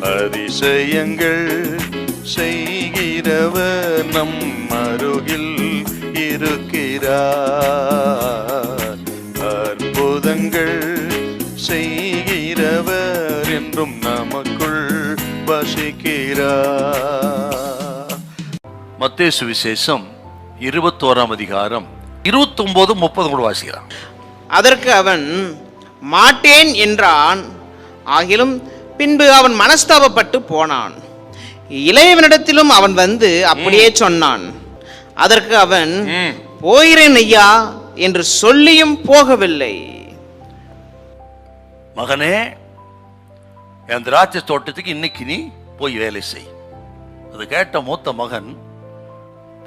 அதிசயங்கள் செய்கிறவர் நம் அருகில் இருக்கிறார். அற்புதங்கள் செய்கிறவர் என்றும் நமக்குள் வசிக்கிறார். மத்தேயு சுவிசேஷம் 21ஆம் அதிகாரம் 29-30 கூட வாசிக்கிறான். அதற்கு அவன் மாட்டேன் என்றான். ஆகிலும் பின்பு அவன் மனஸ்தாபப்பட்டு போனான். இளையவனிடத்திலும் அவன் வந்து அப்படியே சொன்னான். அதற்கு அவன் போகிறேன் ஐயா என்று சொல்லியும் போகவில்லை. மகனே, என் திராட்சை தோட்டத்துக்கு இன்னைக்கு நீ போய் வேலை செய். அது கேட்ட மூத்த மகன்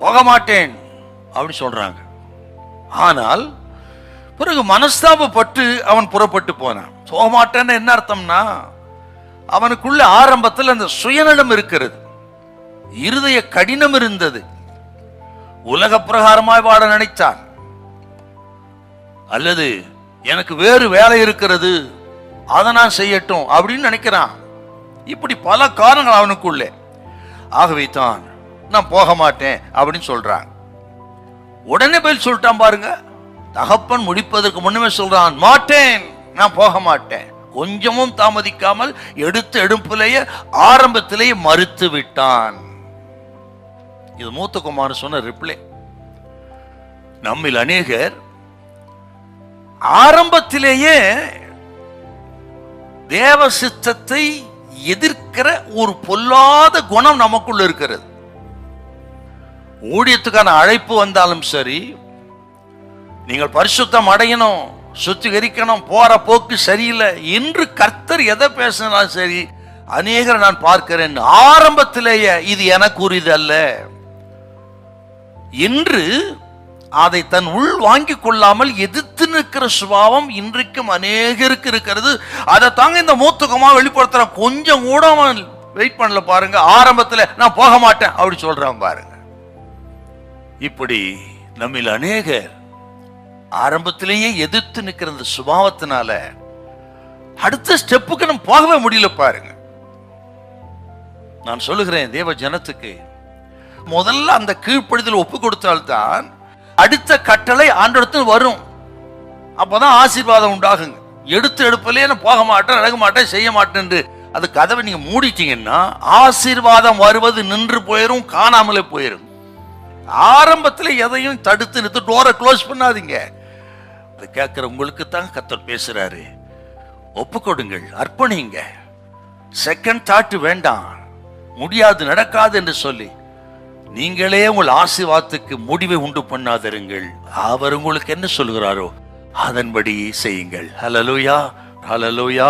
போக மாட்டேன் அப்படி சொல்றாங்க. ஆனால் பிறகு மனஸ்தாபப்பட்டு அவன் புறப்பட்டு போனான். போக மாட்டேன்னு என்ன அர்த்தம்னா, அவனுக்குள்ள ஆரம்பத்தில் அந்த சுயநலம் இருக்கிறது, இருதய கடினம் இருந்தது, உலக பிரகாரமாய் வாழ நினைத்தான், அல்லது எனக்கு வேறு வேலை இருக்கிறது அதை நான் செய்யட்டும் அப்படின்னு நினைக்கிறான். இப்படி பல காரணங்கள் அவனுக்குள்ளே. ஆகவே தான் நான் போக மாட்டேன் அப்படின்னு சொல்றான். உடனே போய் சொல்லிட்டான் பாருங்க. தகப்பன் முடிப்பதற்கு முன்னமே சொல்றான், மாட்டேன், நான் போக மாட்டேன். கொஞ்சமும் தாமதிக்காமல் எடுத்த எடுப்பிலேயே ஆரம்பத்திலேயே மறுத்து விட்டான். இது மூத்த குமாரன் சொன்ன ரிப்ளை. நம்மில் அநேகர் ஆரம்பத்திலேயே தேவ சித்தத்தை எதிர்க்கிற ஒரு பொல்லாத குணம் நமக்குள்ள இருக்கிறது. ஊழியத்துக்கான அழைப்பு வந்தாலும் சரி, நீங்கள் பரிசுத்தம் அடையணும், சுத்திகரிக்கணும், போற போக்கு சரியில்லை என்று கர்த்தர் எதை பேசினாலும் சரி, அநேகரை நான் பார்க்கிறேன் ஆரம்பத்திலேயே இது எனக்கு உரிது அல்ல என்று அதை தன் உள் வாங்கி கொள்ளாமல் எதிர்த்து நிற்கிற சுபாவம் இன்றைக்கும் அநேகருக்கு இருக்கிறது. அதை தாங்க இந்த மூத்தகமா வெளிப்படுத்துற. கொஞ்சம் கூட வெயிட் பண்ணல பாருங்க, ஆரம்பத்தில் நான் போக மாட்டேன் அப்படி சொல்றான் பாருங்க. இப்படி நம்மில் அநேகர் ஆரம்பத்திலேயே எதிர்த்து நிற்கிற இந்த சுபாவத்தினால அடுத்த ஸ்டெப்புக்கு நம்ம போகவே முடியல பாருங்க. நான் சொல்லுகிறேன் தேவ ஜனத்துக்கு, முதல்ல அந்த கீழ்ப்படிதல் ஒப்பு கொடுத்தால்தான் அடுத்த கட்டளை ஆண்டவரிடத்தில் வரும். அப்பதான் ஆசீர்வாதம் உண்டாகுங்க. எடுத்து எடுப்பிலே நான் போக மாட்டேன், நடக்க மாட்டேன், செய்ய மாட்டேன் என்று அது கதவை நீங்க மூடிட்டீங்கன்னா ஆசீர்வாதம் வருவது நின்று போயிரும், காணாமலே போயிரும். ஆரம்பத்தில் எதையும் தடுத்து நிறுத்து டோரை க்ளோஸ் பண்ணாதீங்க. அதை கேட்கிற உங்களுக்கு தான் கர்த்தர் பேசுறாரு. ஒப்பு கொடுங்கள், அர்ப்பணிங்க. செகண்ட் தாட் வேண்டாம், முடியாது, நடக்காது என்று சொல்லி நீங்களே உங்கள் ஆசீர்வாதத்துக்கு முடிவை உண்டு பண்ணாதிருங்கள். அவர் உங்களுக்கு என்ன சொல்கிறாரோ அதன்படி செய்யுங்கள். ஹல்லேலூயா, ஹல்லேலூயா.